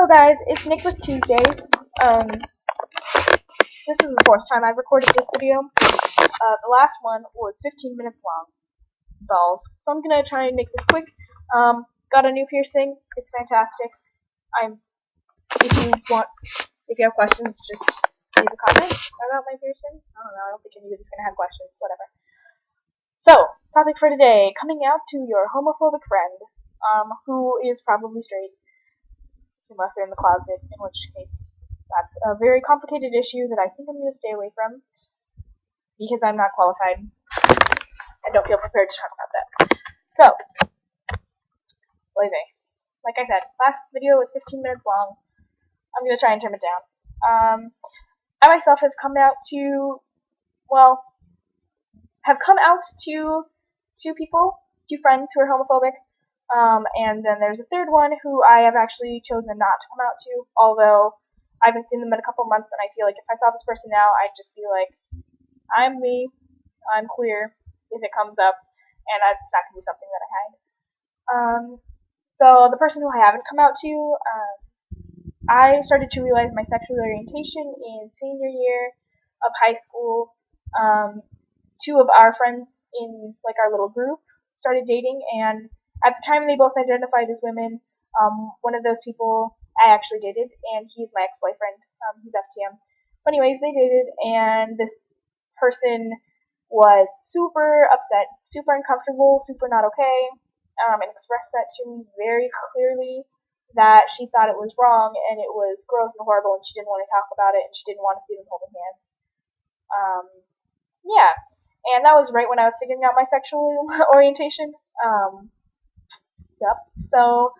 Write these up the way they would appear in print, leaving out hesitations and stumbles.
Hello guys, it's Nicholas Tuesdays. This is the fourth time I've recorded this video. The last one was 15 minutes long. Balls. So I'm gonna try and make this quick. Got a new piercing. It's fantastic. If you have questions, just leave a comment about my piercing. I don't know, I don't think anybody's gonna have questions, whatever. So, topic for today, coming out to your homophobic friend, who is probably straight. Unless they're in the closet, in which case that's a very complicated issue that I think I'm going to stay away from because I'm not qualified. I don't feel prepared to talk about that. So, like I said, last video was 15 minutes long. I'm going to try and trim it down. I myself have come out to two friends who are homophobic. And then there's a third one who I have actually chosen not to come out to, although I haven't seen them in a couple months, and I feel like if I saw this person now, I'd just be like, I'm me, I'm queer, if it comes up, and it's not going to be something that I hide. So the person who I haven't come out to, I started to realize my sexual orientation in senior year of high school. Two of our friends in, our little group started dating, and at the time, they both identified as women. One of those people I actually dated, and he's my ex-boyfriend. He's FTM. But anyways, they dated, and this person was super upset, super uncomfortable, super not okay, and expressed that to me very clearly that she thought it was wrong, and it was gross and horrible, and she didn't want to talk about it, and she didn't want to see them holding hands. Yeah. And that was right when I was figuring out my sexual orientation. Yep. So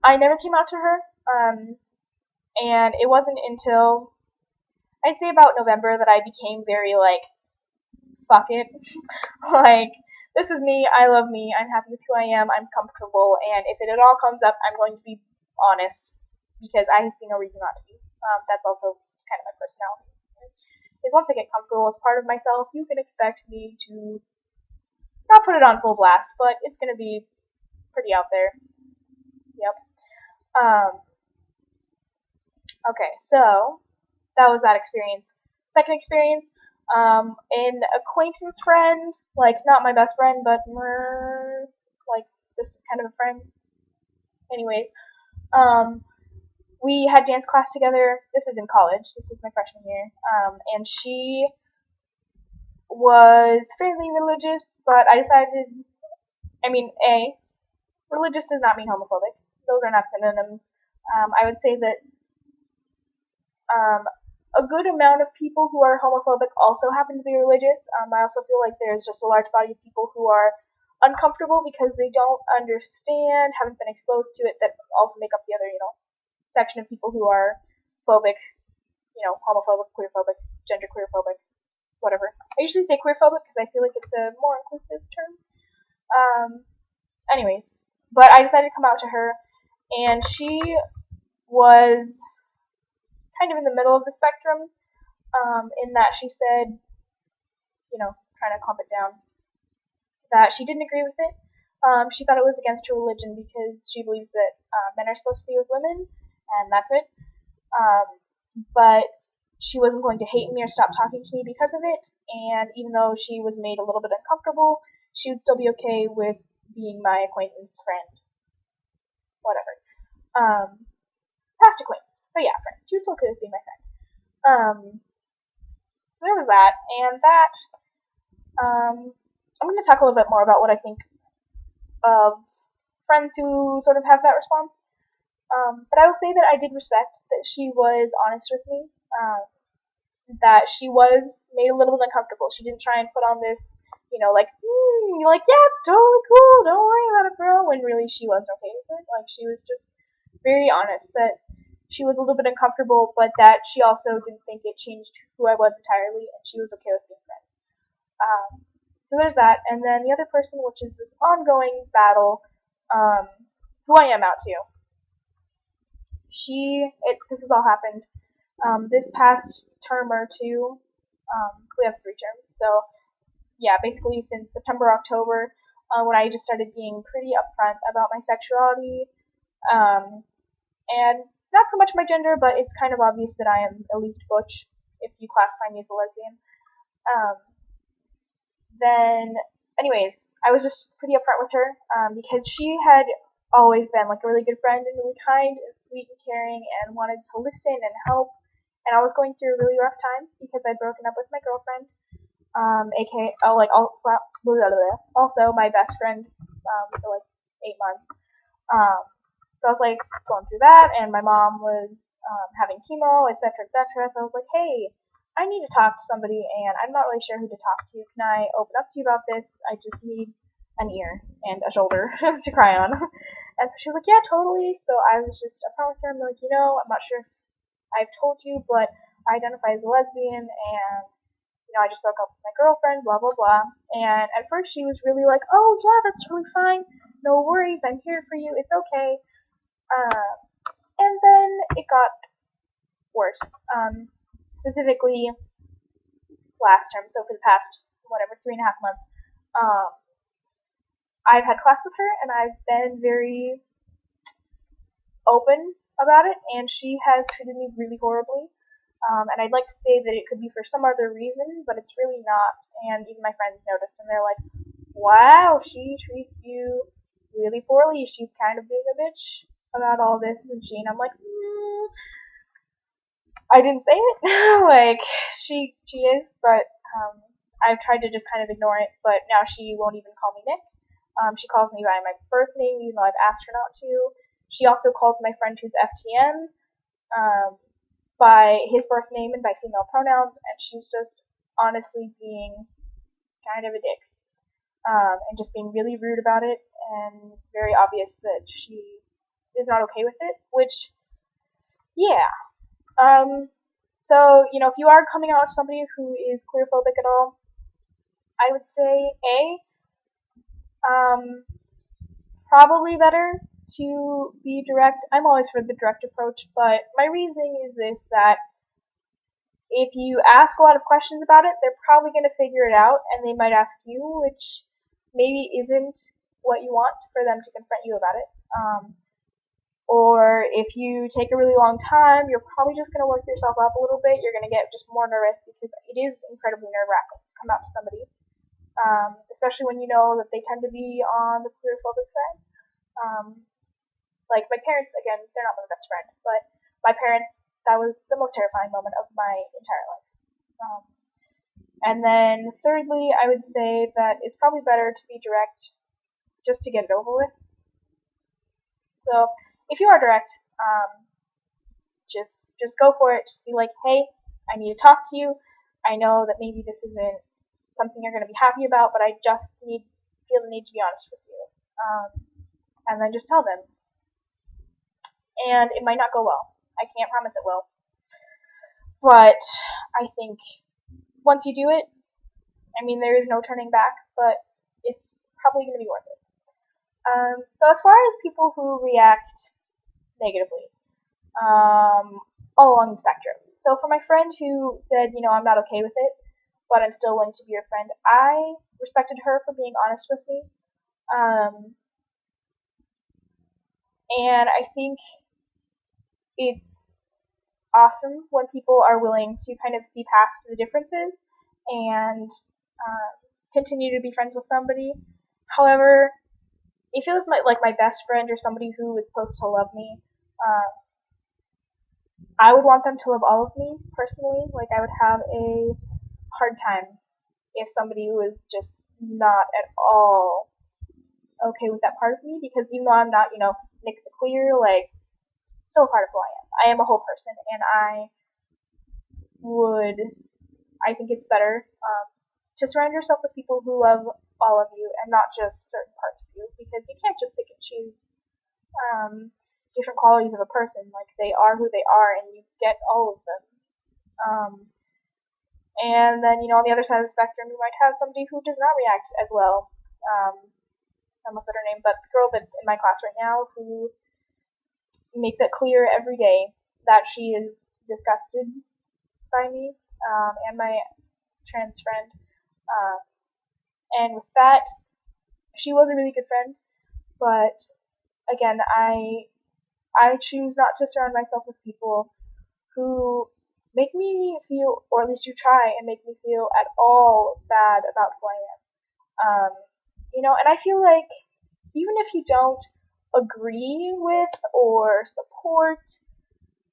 I never came out to her, and it wasn't until I'd say about November that I became very fuck it, this is me, I love me, I'm happy with who I am, I'm comfortable, and if it at all comes up, I'm going to be honest because I see no reason not to be. That's also kind of my personality. Is once I get comfortable with part of myself, you can expect me to not put it on full blast, but it's gonna be pretty out there. Yep. Okay, so that was that experience. Second experience, an acquaintance friend, not my best friend, but just kind of a friend. Anyways, we had dance class together. This is in college. This is my freshman year. And she was fairly religious, but I decided, religious does not mean homophobic. Those are not synonyms. I would say that a good amount of people who are homophobic also happen to be religious. I also feel like there's just a large body of people who are uncomfortable because they don't understand, haven't been exposed to it, that also make up the other, section of people who are phobic, homophobic, queerphobic, gender queerphobic, whatever. I usually say queerphobic because I feel like it's a more inclusive term. Anyways, but I decided to come out to her, and she was kind of in the middle of the spectrum, in that she said, trying to calm it down, that she didn't agree with it. She thought it was against her religion because she believes that men are supposed to be with women, and that's it. But she wasn't going to hate me or stop talking to me because of it, and even though she was made a little bit uncomfortable, she would still be okay with being my acquaintance friend. Whatever. Past acquaintance. So yeah, friend. She was still okay with being my friend. So there was that, and that, I'm going to talk a little bit more about what I think of friends who sort of have that response. But I will say that I did respect that she was honest with me, that she was made a little bit uncomfortable. She didn't try and put on this, yeah, it's totally cool, don't worry about it, bro, when really she wasn't okay with it. She was just very honest that she was a little bit uncomfortable, but that she also didn't think it changed who I was entirely, and she was okay with being friends. So there's that, and then the other person, which is this ongoing battle, who I am out to. This has all happened this past term or two. We have 3 terms, so yeah, basically since September, October, when I just started being pretty upfront about my sexuality, and not so much my gender, but it's kind of obvious that I am at least butch if you classify me as a lesbian. Um, then, anyways, I was just pretty upfront with her because she had always been like a really good friend and really kind and sweet and caring and wanted to listen and help. And I was going through a really rough time because I'd broken up with my girlfriend, aka also my best friend for like 8 months. Um, so I was like going through that, and my mom was having chemo, etc., etc. So I was like, hey, I need to talk to somebody, and I'm not really sure who to talk to. Can I open up to you about this? I just need an ear and a shoulder to cry on. And so she was like, yeah, totally. So I was just upfront with her. I'm like, I'm not sure if I've told you, but I identify as a lesbian, and I just broke up with my girlfriend, blah, blah, blah. And at first she was really like, oh, yeah, that's totally fine. No worries. I'm here for you. It's okay. And then it got worse. Specifically, last term, so for the past, 3.5 months, um, I've had class with her, and I've been very open about it, and she has treated me really horribly. And I'd like to say that it could be for some other reason, but it's really not. And even my friends noticed, and they're like, wow, she treats you really poorly. She's kind of being a bitch about all this, and I'm like, I didn't say it. Like, she is, but I've tried to just kind of ignore it, but now she won't even call me Nick. She calls me by my birth name, even though I've asked her not to. She also calls my friend who's FTM by his birth name and by female pronouns, and she's just honestly being kind of a dick. And just being really rude about it, and very obvious that she is not okay with it, which, yeah. So, if you are coming out to somebody who is queerphobic at all, I would say, probably better to be direct. I'm always for the direct approach, but my reasoning is this, that if you ask a lot of questions about it, they're probably going to figure it out, and they might ask you, which maybe isn't what you want for them to confront you about it. Or if you take a really long time, you're probably just going to work yourself up a little bit. You're going to get just more nervous because it is incredibly nerve-wracking to come out to somebody, especially when you know that they tend to be on the queerphobic side. Like my parents, again, they're not my best friend, but my parents, that was the most terrifying moment of my entire life. And then thirdly, I would say that it's probably better to be direct just to get it over with. So if you are direct, just go for it. Just be like, hey, I need to talk to you. I know that maybe this isn't something you're going to be happy about, but I just feel the need to be honest with you. And then just tell them. And it might not go well. I can't promise it will. But I think once you do it, there is no turning back, but it's probably going to be worth it. So as far as people who react negatively, all along the spectrum. So for my friend who said, I'm not okay with it, but I'm still willing to be your friend, I respected her for being honest with me. And I think it's awesome when people are willing to kind of see past the differences and continue to be friends with somebody. However, if it was like my best friend or somebody who was supposed to love me, I would want them to love all of me personally. Like, I would have a hard time if somebody was just not at all okay with that part of me, because even though I'm not, Nick the queer, like, still a part of who I am. I am a whole person, and I think it's better to surround yourself with people who love all of you and not just certain parts of you, because you can't just pick and choose different qualities of a person. Like, they are who they are, and you get all of them. And then, on the other side of the spectrum, you might have somebody who does not react as well. I almost said her name, but the girl that's in my class right now, who makes it clear every day that she is disgusted by me and my trans friend. And with that, she was a really good friend, but again, I I choose not to surround myself with people who make me feel, or at least you try and make me feel at all bad about who I am. And I feel like even if you don't agree with or support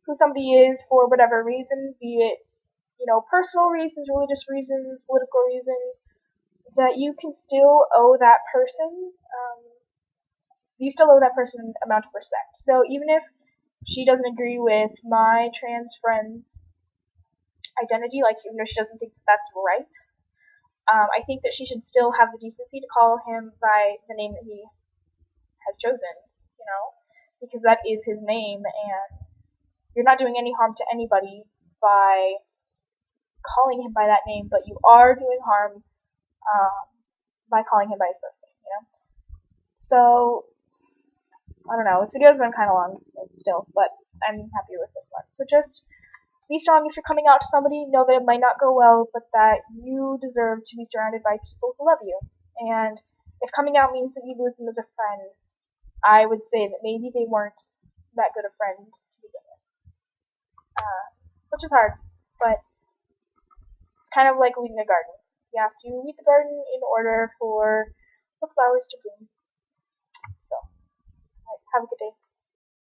who somebody is for whatever reason, be it, personal reasons, religious reasons, political reasons, that you can still owe that person, you still owe that person an amount of respect. So even if she doesn't agree with my trans friend's identity, like even if she doesn't think that that's right, I think that she should still have the decency to call him by the name that he has chosen, because that is his name, and you're not doing any harm to anybody by calling him by that name, but you are doing harm by calling him by his birth name. So I don't know. This video's been kind of long still, but I'm happy with this one. So just be strong if you're coming out to somebody. Know that it might not go well, but that you deserve to be surrounded by people who love you. And if coming out means that you lose them as a friend, I would say that maybe they weren't that good a friend to begin with. Which is hard, but it's kind of like weeding a garden. You have to weed the garden in order for the flowers to bloom. So, have a good day.